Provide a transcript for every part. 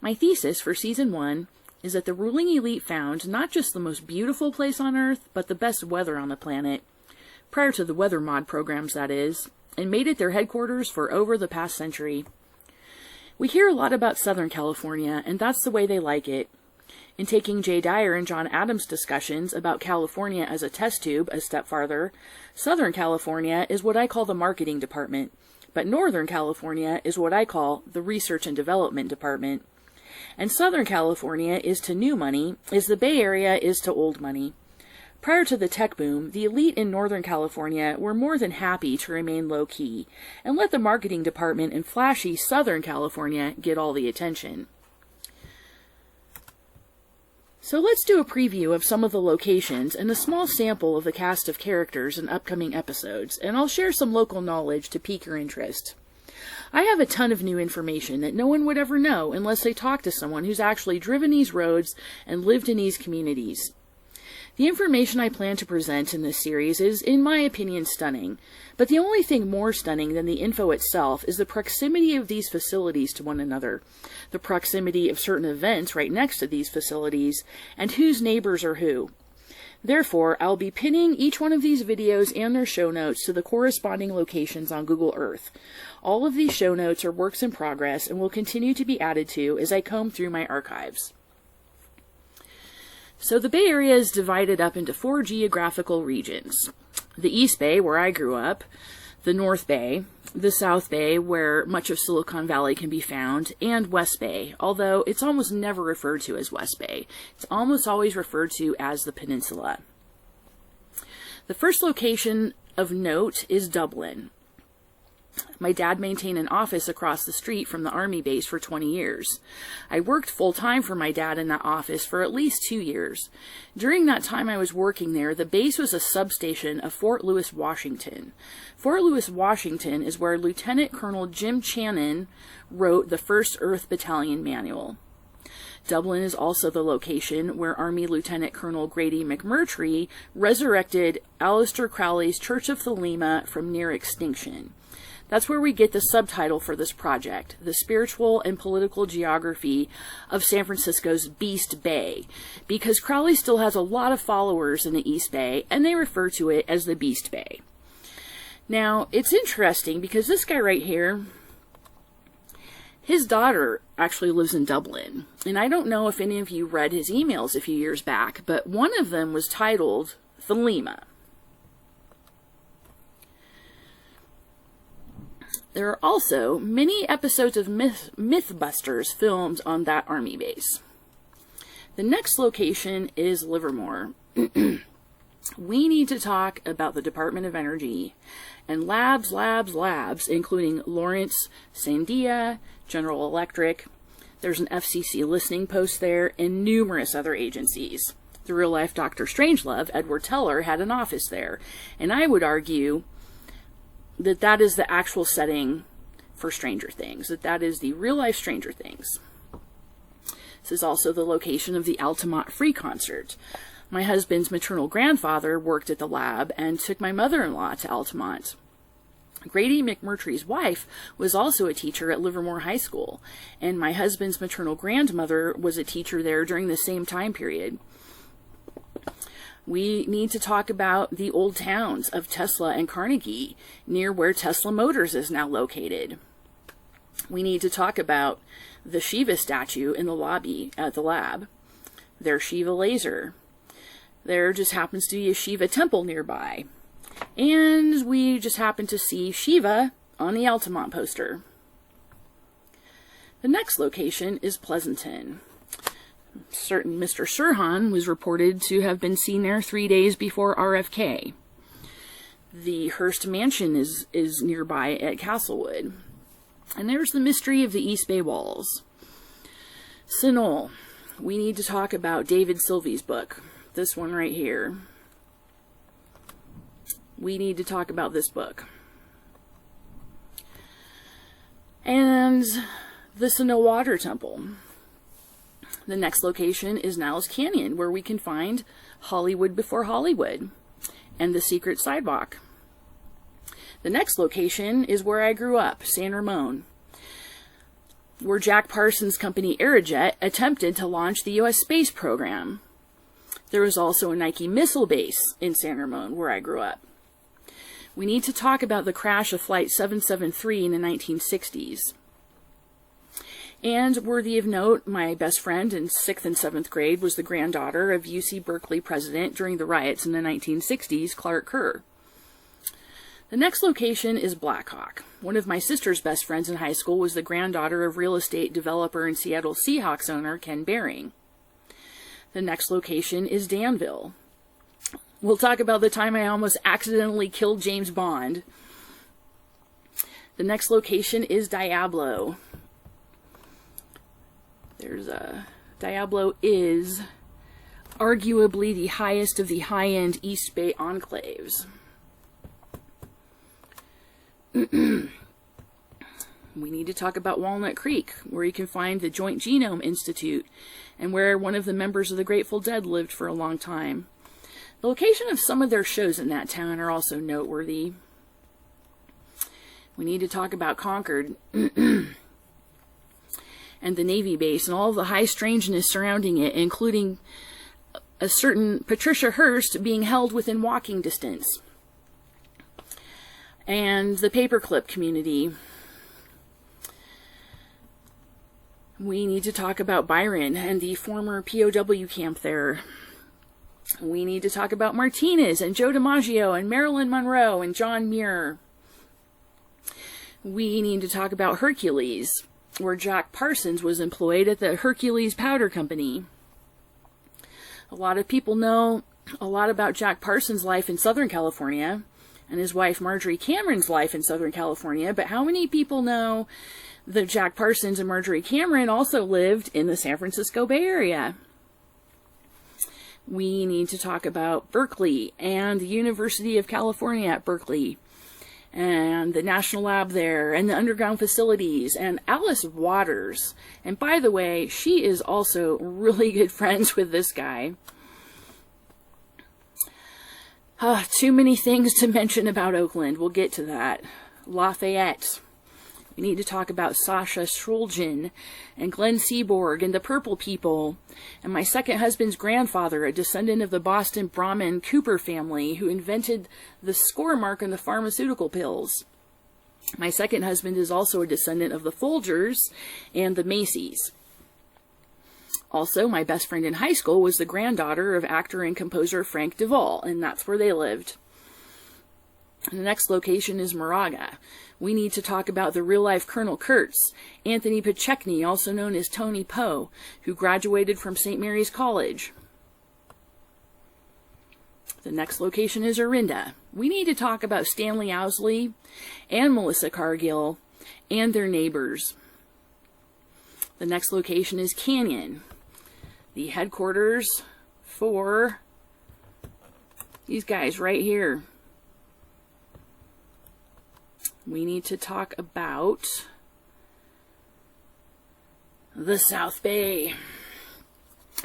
My thesis for Season 1 is that the ruling elite found not just the most beautiful place on Earth, but the best weather on the planet, prior to the weather mod programs, that is, and made it their headquarters for over the past century. We hear a lot about Southern California, and that's the way they like it. In taking Jay Dyer and John Adams' discussions about California as a test tube a step farther, Southern California is what I call the marketing department, but Northern California is what I call the research and development department. And Southern California is to new money, as the Bay Area is to old money. Prior to the tech boom, the elite in Northern California were more than happy to remain low-key and let the marketing department in flashy Southern California get all the attention. So let's do a preview of some of the locations and a small sample of the cast of characters in upcoming episodes, and I'll share some local knowledge to pique your interest. I have a ton of new information that no one would ever know unless they talk to someone who's actually driven these roads and lived in these communities. The information I plan to present in this series is, in my opinion, stunning, but the only thing more stunning than the info itself is the proximity of these facilities to one another, the proximity of certain events right next to these facilities, and whose neighbors are who. Therefore, I'll be pinning each one of these videos and their show notes to the corresponding locations on Google Earth. All of these show notes are works in progress and will continue to be added to as I comb through my archives. So the Bay Area is divided up into 4 geographical regions. The East Bay, where I grew up, the North Bay, the South Bay, where much of Silicon Valley can be found, and West Bay, although it's almost never referred to as West Bay. It's almost always referred to as the Peninsula. The first location of note is Dublin. My dad maintained an office across the street from the Army base for 20 years. I worked full-time for my dad in that office for at least 2 years. During that time I was working there, the base was a substation of Fort Lewis, Washington. Fort Lewis, Washington is where Lieutenant Colonel Jim Channon wrote the 1st Earth Battalion Manual. Dublin is also the location where Army Lieutenant Colonel Grady McMurtry resurrected Aleister Crowley's Church of Thelema from near extinction. That's where we get the subtitle for this project, The Spiritual and Political Geography of San Francisco's Beast Bay, because Crowley still has a lot of followers in the East Bay, and they refer to it as the Beast Bay. Now, it's interesting because this guy right here, his daughter actually lives in Dublin, and I don't know if any of you read his emails a few years back, but one of them was titled Thelema. There are also many episodes of Mythbusters filmed on that Army base. The next location is Livermore. We need to talk about the Department of Energy and labs, including Lawrence, Sandia, General Electric. There's an FCC listening post there and numerous other agencies. The real-life Dr. Strangelove, Edward Teller, had an office there, and I would argue that is the actual setting for Stranger Things, that is the real-life Stranger Things. This is also the location of the Altamont Free Concert. My husband's maternal grandfather worked at the lab and took my mother-in-law to Altamont. Grady McMurtry's wife was also a teacher at Livermore High School, and my husband's maternal grandmother was a teacher there during the same time period. We need to talk about the old towns of Tesla and Carnegie, near where Tesla Motors is now located. We need to talk about the Shiva statue in the lobby at the lab, their Shiva laser. There just happens to be a Shiva temple nearby. And we just happen to see Shiva on the Altamont poster. The next location is Pleasanton. Certain Mr. Sirhan was reported to have been seen there 3 days before RFK. The Hearst Mansion is nearby at Castlewood. And there's the mystery of the East Bay Walls. Sinol. We need to talk about David Sylvie's book. This one right here. We need to talk about this book. And the Sinnoh Water Temple. The next location is Niles Canyon, where we can find Hollywood Before Hollywood and the Secret Sidewalk. The next location is where I grew up, San Ramon. where Jack Parsons' company Aerojet attempted to launch the U.S. space program. There was also a Nike missile base in San Ramon, where I grew up. We need to talk about the crash of Flight 773 in the 1960s. And worthy of note, my best friend in 6th and 7th grade was the granddaughter of UC Berkeley president during the riots in the 1960s, Clark Kerr. The next location is Black Hawk. One of my sister's best friends in high school was the granddaughter of real estate developer and Seattle Seahawks owner Ken Behring. The next location is Danville. We'll talk about the time I almost accidentally killed James Bond. The next location is Diablo. Diablo is arguably the highest of the high-end East Bay enclaves. We need to talk about Walnut Creek, where you can find the Joint Genome Institute, and where one of the members of the Grateful Dead lived for a long time. The location of some of their shows in that town are also noteworthy. We need to talk about Concord and the Navy base and all of the high strangeness surrounding it, including a certain Patricia Hearst being held within walking distance. And the paperclip community. We need to talk about Byron and the former POW camp there. We need to talk about Martinez and Joe DiMaggio and Marilyn Monroe and John Muir. We need to talk about Hercules, where Jack Parsons was employed at the Hercules Powder Company. A lot of people know a lot about Jack Parsons' life in Southern California and his wife Marjorie Cameron's life in Southern California, but how many people know that Jack Parsons and Marjorie Cameron also lived in the San Francisco Bay Area? We need to talk about Berkeley and the University of California at Berkeley and the National Lab there and the underground facilities and Alice Waters. And by the way, she is also really good friends with this guy. Too many things to mention about Oakland. We'll get to that. Lafayette. We need to talk about Sasha Shulgin and Glenn Seaborg and the Purple People, and my second husband's grandfather, a descendant of the Boston Brahmin Cooper family who invented the score mark on the pharmaceutical pills. My second husband is also a descendant of the Folgers and the Macy's. Also, my best friend in high school was the granddaughter of actor and composer Frank Duvall, and that's where they lived. The next location is Moraga. We need to talk about the real-life Colonel Kurtz, Anthony Pachekny, also known as Tony Poe, who graduated from St. Mary's College. The next location is Orinda. We need to talk about Stanley Owsley and Melissa Cargill and their neighbors. The next location is Canyon, the headquarters for these guys right here. We need to talk about the South Bay.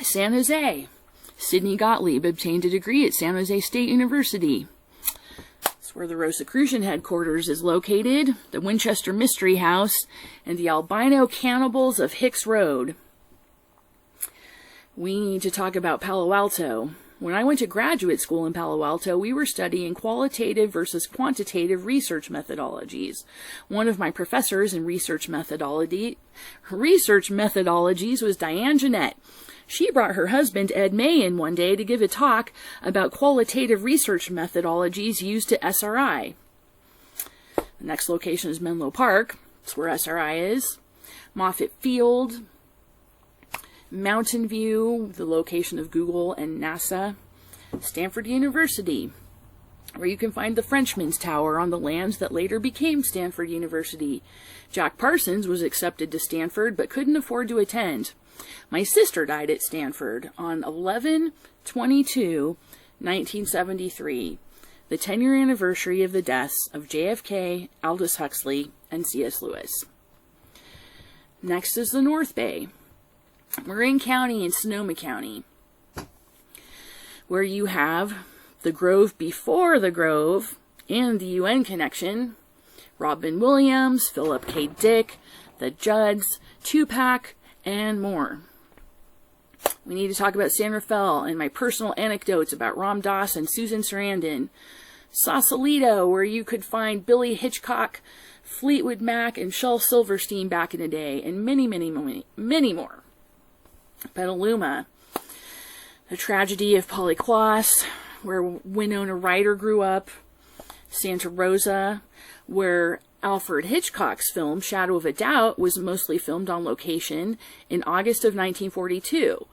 San Jose. Sidney Gottlieb obtained a degree at San Jose State University. That's where the Rosicrucian headquarters is located, the Winchester Mystery House, and the albino cannibals of Hicks Road. We need to talk about Palo Alto. When I went to graduate school in Palo Alto, we were studying qualitative versus quantitative research methodologies. One of my professors in research methodologies was Diane Jeanette. She brought her husband Ed May in one day to give a talk about qualitative research methodologies used to SRI. The next location is Menlo Park. That's where SRI is. Moffett Field. Mountain View, the location of Google and NASA. Stanford University, where you can find the Frenchman's Tower on the lands that later became Stanford University. Jack Parsons was accepted to Stanford but couldn't afford to attend. My sister died at Stanford on 11/22/1973, the 10-year anniversary of the deaths of JFK, Aldous Huxley, and C.S. Lewis. Next is the North Bay, Marin County and Sonoma County, where you have the Grove before the Grove and the UN connection, Robin Williams, Philip K. Dick, the Judds, Tupac, and more. We need to talk about San Rafael and my personal anecdotes about Ram Dass and Susan Sarandon. Sausalito, where you could find Billy Hitchcock, Fleetwood Mac, and Shel Silverstein back in the day, and many, many, many, many more. Petaluma, the tragedy of Polly Klaas, where Winona Ryder grew up. Santa Rosa, where Alfred Hitchcock's film Shadow of a Doubt was mostly filmed on location in August of 1942.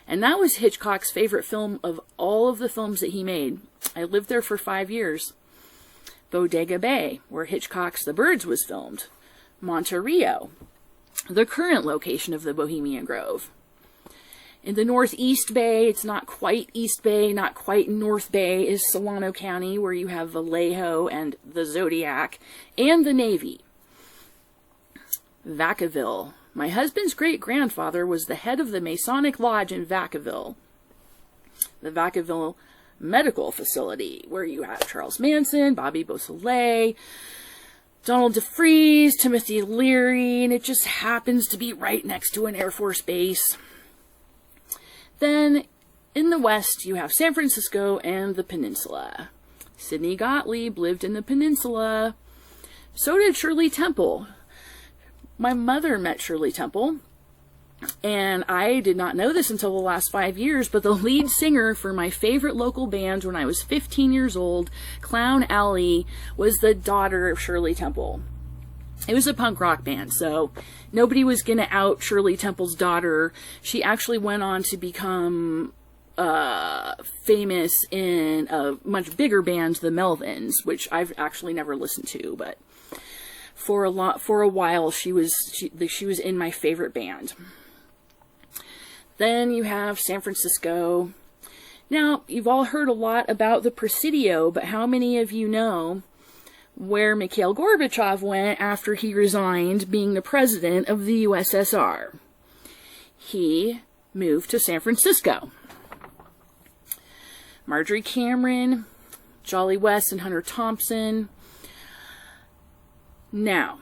And that was Hitchcock's favorite film of all of the films that he made. I lived there for 5 years. Bodega Bay, where Hitchcock's The Birds was filmed. Monterey, the current location of the Bohemian Grove. In the Northeast Bay, it's not quite East Bay, not quite North Bay, is Solano County, where you have Vallejo and the Zodiac, and the Navy. Vacaville. My husband's great-grandfather was the head of the Masonic Lodge in Vacaville. The Vacaville Medical Facility, where you have Charles Manson, Bobby Beausoleil, Donald DeFreeze, Timothy Leary, and it just happens to be right next to an Air Force base. Then, in the West, you have San Francisco and the Peninsula. Sidney Gottlieb lived in the Peninsula. So did Shirley Temple. My mother met Shirley Temple, and I did not know this until the last 5 years, but the lead singer for my favorite local band when I was 15 years old, Clown Alley, was the daughter of Shirley Temple. It was a punk rock band, so nobody was going to out Shirley Temple's daughter. She actually went on to become famous in a much bigger band, the Melvins, which I've actually never listened to, but for a while she was in my favorite band. Then you have San Francisco. Now, you've all heard a lot about the Presidio, but how many of you know where Mikhail Gorbachev went after he resigned being the president of the USSR? He moved to San Francisco. Marjorie Cameron, Jolly West, and Hunter Thompson. Now,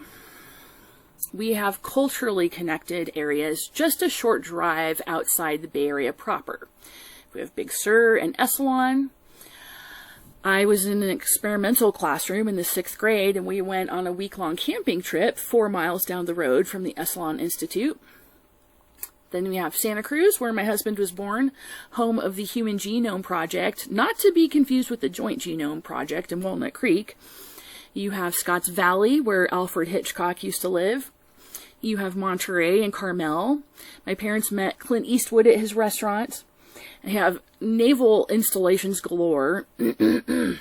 we have culturally connected areas just a short drive outside the Bay Area proper. We have Big Sur and Esalen. I was in an experimental classroom in the 6th grade, and we went on a week-long camping trip 4 miles down the road from the Esalen Institute. Then we have Santa Cruz, where my husband was born, home of the Human Genome Project, not to be confused with the Joint Genome Project in Walnut Creek. You have Scotts Valley, where Alfred Hitchcock used to live. You have Monterey and Carmel. My parents met Clint Eastwood at his restaurant. I have naval installations galore. Then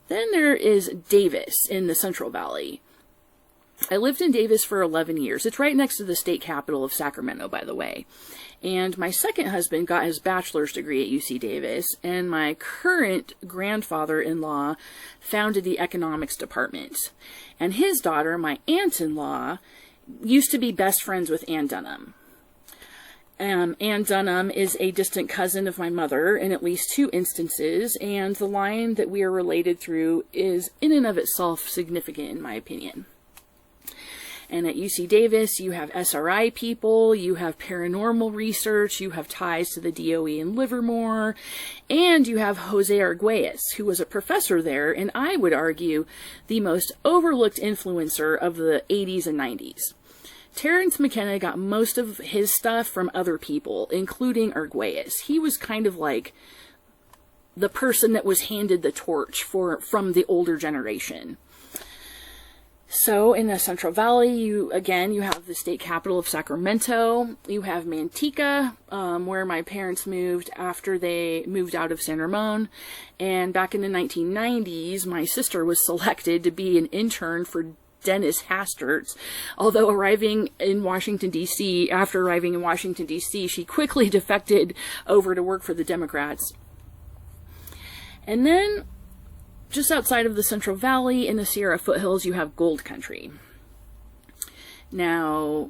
there is Davis in the Central Valley. I lived in Davis for 11 years. It's right next to the state capital of Sacramento, by the way. And my second husband got his bachelor's degree at UC Davis, and my current grandfather-in-law founded the economics department. And his daughter, my aunt-in-law, used to be best friends with Ann Dunham. Ann Dunham is a distant cousin of my mother in at least 2 instances, and the line that we are related through is in and of itself significant in my opinion. And at UC Davis, you have SRI people, you have paranormal research, you have ties to the DOE in Livermore, and you have Jose Arguelles, who was a professor there, and I would argue the most overlooked influencer of the 80s and 90s. Terence McKenna got most of his stuff from other people, including Arguelles. He was kind of like the person that was handed the torch from the older generation. So in the Central Valley, you have the state capital of Sacramento. You have Manteca, where my parents moved after they moved out of San Ramon. And back in the 1990s, my sister was selected to be an intern for Dennis Hastert's. Although after arriving in Washington, D.C., she quickly defected over to work for the Democrats. And then, just outside of the Central Valley, in the Sierra foothills, you have Gold Country. Now,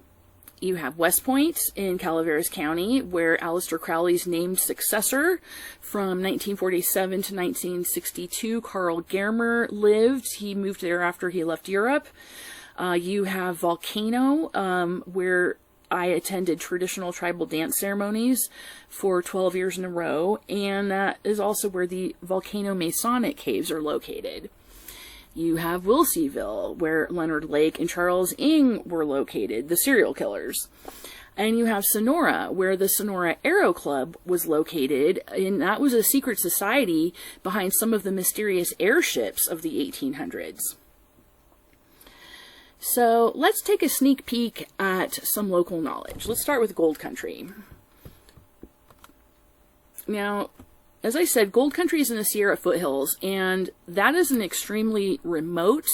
you have West Point in Calaveras County, where Aleister Crowley's named successor from 1947 to 1962, Carl Germer, lived. He moved there after he left Europe. You have Volcano, where I attended traditional tribal dance ceremonies for 12 years in a row, and that is also where the Volcano Masonic caves are located. You have Wilseyville, where Leonard Lake and Charles Ng were located, the serial killers. And you have Sonora, where the Sonora Aero Club was located, and that was a secret society behind some of the mysterious airships of the 1800s. So let's take a sneak peek at some local knowledge. Let's start with Gold Country. Now, as I said, Gold Country is in the Sierra foothills, and that is an extremely remote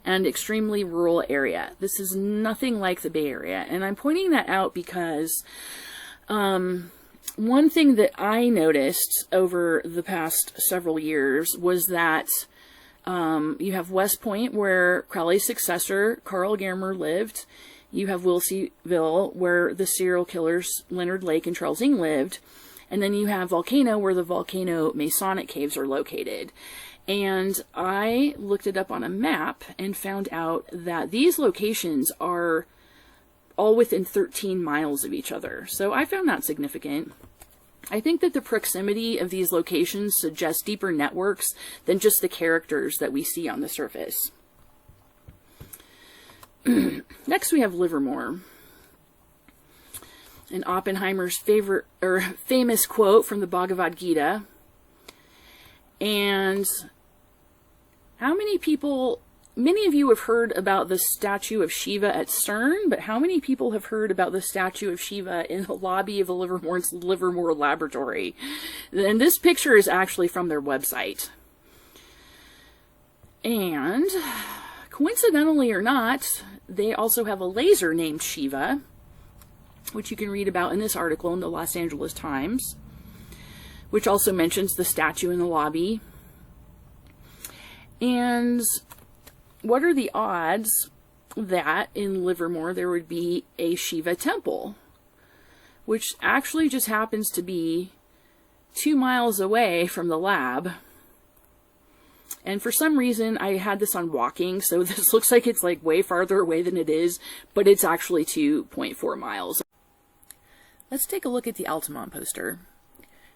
and extremely rural area. This is nothing like the Bay Area, and I'm pointing that out because one thing that I noticed over the past several years was that you have West Point, where Crowley's successor, Carl Gammer, lived. You have Wilseyville, where the serial killers Leonard Lake and Charles Ng lived. And then you have Volcano, where the Volcano Masonic caves are located. And I looked it up on a map and found out that these locations are all within 13 miles of each other. So I found that significant. I think that the proximity of these locations suggests deeper networks than just the characters that we see on the surface. Next we have Livermore. And Oppenheimer's famous quote from the Bhagavad Gita. And many of you have heard about the statue of Shiva at CERN, but how many people have heard about the statue of Shiva in the lobby of the Livermore Laboratory? And this picture is actually from their website. And coincidentally or not, they also have a laser named Shiva, which you can read about in this article in the Los Angeles Times, which also mentions the statue in the lobby. And what are the odds that in Livermore there would be a Shiva temple, which actually just happens to be 2 miles away from the lab? And for some reason, I had this on walking, so this looks like it's like way farther away than it is, but it's actually 2.4 miles. Let's take a look at the Altamont poster.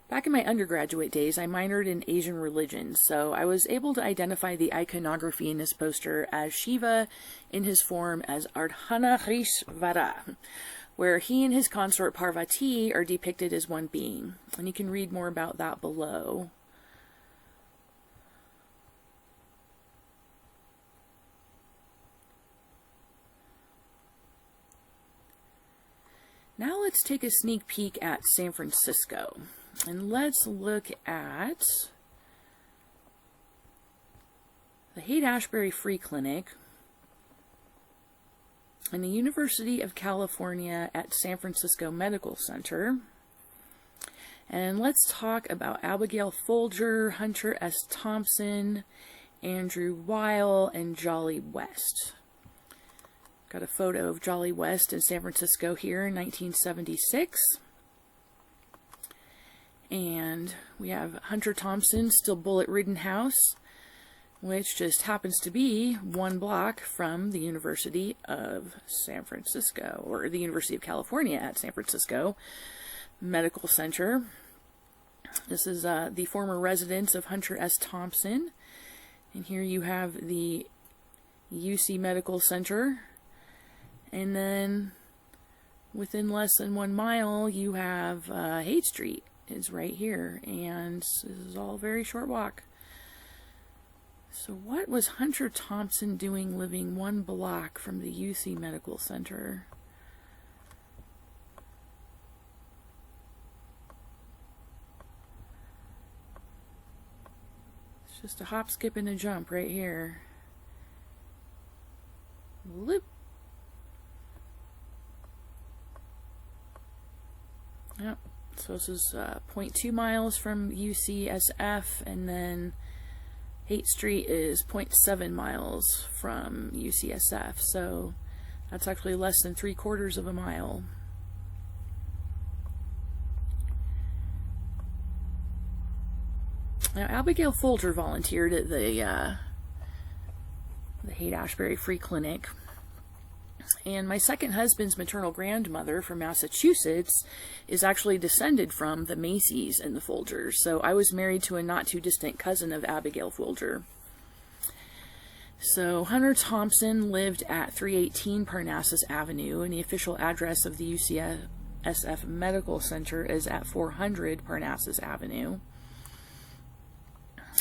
Back in my undergraduate days, I minored in Asian religion, so I was able to identify the iconography in this poster as Shiva in his form as Ardhanarishvara, where he and his consort Parvati are depicted as one being. And you can read more about that below. Now let's take a sneak peek at San Francisco. And let's look at the Haight-Ashbury Free Clinic and the University of California at San Francisco Medical Center. And let's talk about Abigail Folger, Hunter S. Thompson, Andrew Weil, and Jolly West. Got a photo of Jolly West in San Francisco here in 1976. And we have Hunter Thompson's still bullet-ridden house, which just happens to be 1 block from the University of San Francisco, or the University of California at San Francisco Medical Center. This is the former residence of Hunter S. Thompson. And here you have the UC Medical Center. And then within less than 1 mile, you have Haight Street is right here. And this is all a very short walk. So what was Hunter Thompson doing living 1 block from the UC Medical Center? It's just a hop, skip, and a jump right here. Whoop. Yep, so this is 0.2 miles from UCSF, and then Haight Street is 0.7 miles from UCSF, so that's actually less than 3/4 of a mile. Now, Abigail Folger volunteered at the Haight-Ashbury Free Clinic, And my second husband's maternal grandmother from Massachusetts is actually descended from the Macys and the Folgers. So I was married to a not too distant cousin of Abigail Folger. So Hunter Thompson lived at 318 Parnassus Avenue, and the official address of the UCSF Medical Center is at 400 Parnassus Avenue.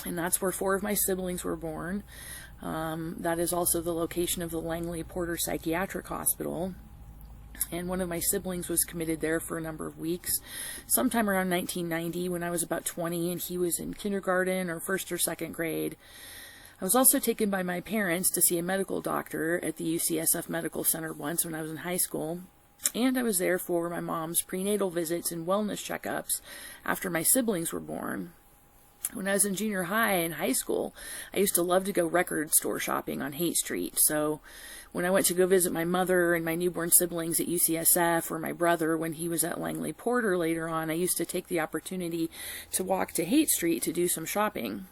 And that's where 4 of my siblings were born. That is also the location of the Langley Porter Psychiatric Hospital. And one of my siblings was committed there for a number of weeks, sometime around 1990 when I was about 20 and he was in kindergarten or first or second grade. I was also taken by my parents to see a medical doctor at the UCSF Medical Center once when I was in high school. And I was there for my mom's prenatal visits and wellness checkups after my siblings were born. When I was in junior high and high school, I used to love to go record store shopping on Haight Street. So when I went to go visit my mother and my newborn siblings at UCSF, or my brother when he was at Langley Porter later on, I used to take the opportunity to walk to Haight Street to do some shopping.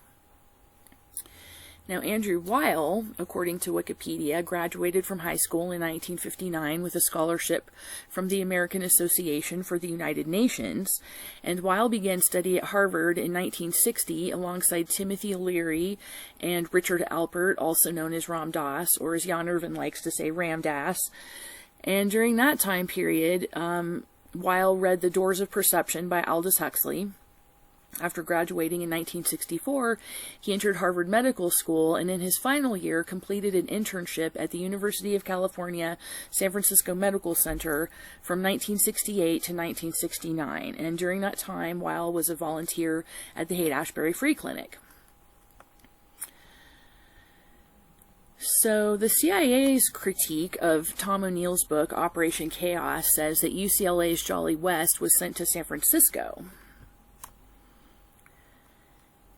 Now, Andrew Weil, according to Wikipedia, graduated from high school in 1959 with a scholarship from the American Association for the United Nations, and Weil began study at Harvard in 1960 alongside Timothy Leary and Richard Alpert, also known as Ram Dass, or as Jan Irvin likes to say, Ram Dass. And during that time period, Weil read The Doors of Perception by Aldous Huxley. After graduating in 1964, he entered Harvard Medical School and in his final year completed an internship at the University of California, San Francisco Medical Center from 1968 to 1969. And during that time, Weil was a volunteer at the Haight-Ashbury Free Clinic. So the CIA's critique of Tom O'Neill's book, Operation Chaos, says that UCLA's Jolly West was sent to San Francisco.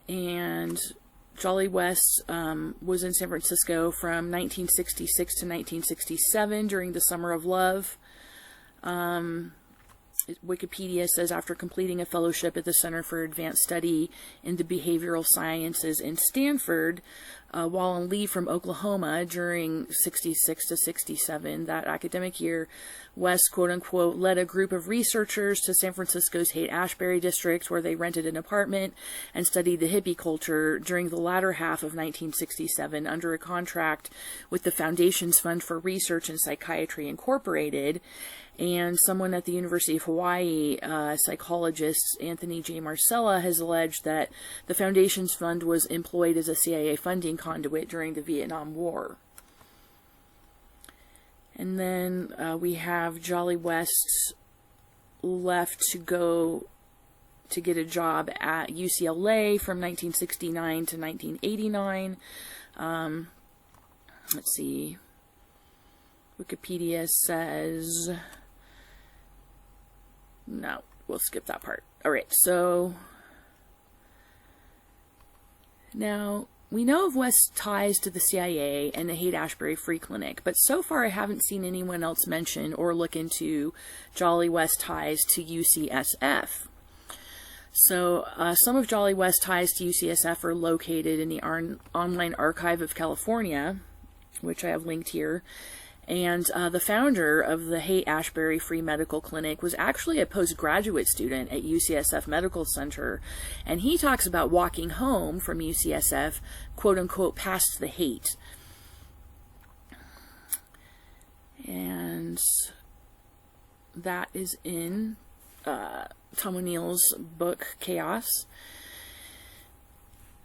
And Jolly West was in San Francisco from 1966 to 1967 during the Summer of Love. Wikipedia says after completing a fellowship at the Center for Advanced Study in the Behavioral Sciences in Stanford, while on leave from Oklahoma during 66 to 67, that academic year, West, quote-unquote, led a group of researchers to San Francisco's Haight-Ashbury district where they rented an apartment and studied the hippie culture during the latter half of 1967 under a contract with the Foundation's Fund for Research in Psychiatry Incorporated. And someone at the University of Hawaii, psychologist Anthony J. Marcella, has alleged that the Foundation's fund was employed as a CIA funding conduit during the Vietnam War. And then we have Jolly West left to go to get a job at UCLA from 1969 to 1989. Let's see. Wikipedia says... No, we'll skip that part. All right, so now we know of West's ties to the CIA and the Haight-Ashbury Free Clinic, but so far I haven't seen anyone else mention or look into Jolly West ties to UCSF. So some of Jolly West's ties to UCSF are located in the Online Archive of California, which I have linked here. And the founder of the Haight-Ashbury Free Medical Clinic was actually a postgraduate student at UCSF Medical Center, and he talks about walking home from UCSF, quote-unquote, past the Haight. And that is in Tom O'Neill's book, Chaos.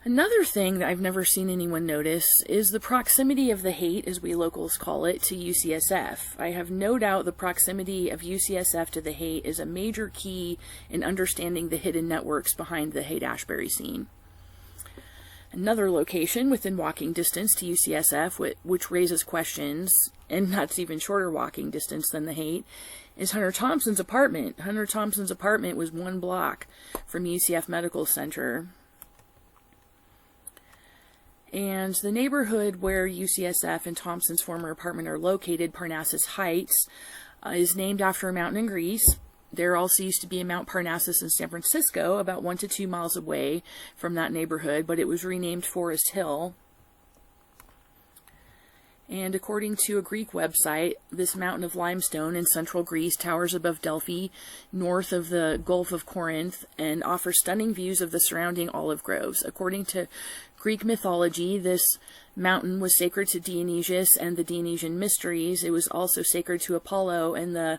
Another thing that I've never seen anyone notice is the proximity of the Haight, as we locals call it, to UCSF. I have no doubt the proximity of UCSF to the Haight is a major key in understanding the hidden networks behind the Haight-Ashbury scene. Another location within walking distance to UCSF, which raises questions, and that's even shorter walking distance than the Haight, is Hunter Thompson's apartment. Hunter Thompson's apartment was 1 block from UCF Medical Center. And the neighborhood where UCSF and Thompson's former apartment are located, Parnassus Heights, is named after a mountain in Greece. There also used to be a Mount Parnassus in San Francisco, about 1 to 2 miles away from that neighborhood, but it was renamed Forest Hill. And according to a Greek website, this mountain of limestone in central Greece towers above Delphi, north of the Gulf of Corinth, and offers stunning views of the surrounding olive groves. According to Greek mythology, this mountain was sacred to Dionysius and the Dionysian mysteries. It was also sacred to Apollo and the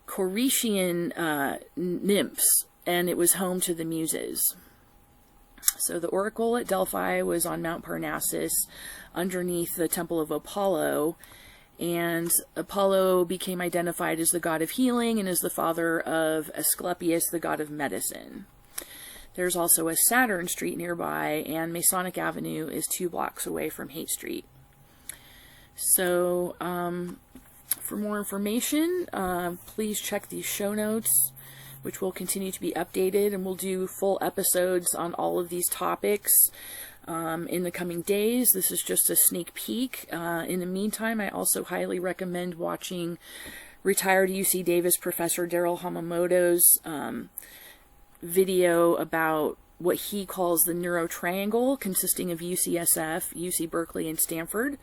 Corinthian nymphs, and it was home to the Muses. So the oracle at Delphi was on Mount Parnassus, underneath the temple of Apollo, and Apollo became identified as the god of healing and as the father of Asclepius, the god of medicine. There's also a Saturn Street nearby, and Masonic Avenue is 2 blocks away from Haight Street. So, for more information, please check these show notes, which will continue to be updated, and we'll do full episodes on all of these topics in the coming days. This is just a sneak peek. In the meantime, I also highly recommend watching retired UC Davis professor Daryl Hamamoto's video about what he calls the neuro triangle, consisting of UCSF, UC Berkeley, and Stanford,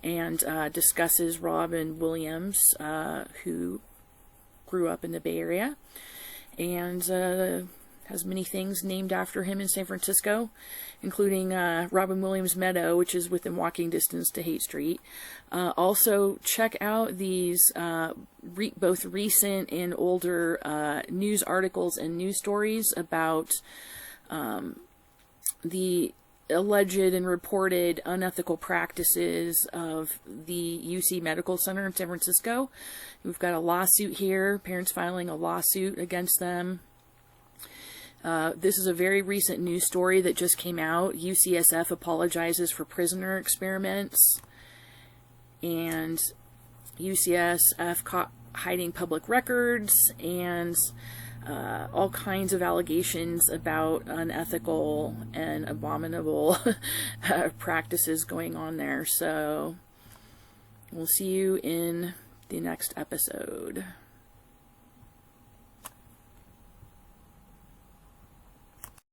and discusses Robin Williams, who grew up in the Bay Area, and has many things named after him in San Francisco, including Robin Williams Meadow, which is within walking distance to Haight Street. Also, check out these both recent and older news articles and news stories about the alleged and reported unethical practices of the UC Medical Center in San Francisco. We've got a lawsuit here, parents filing a lawsuit against them. This is a very recent news story that just came out. UCSF apologizes for prisoner experiments, and UCSF caught hiding public records, and all kinds of allegations about unethical and abominable practices going on there. So we'll see you in the next episode.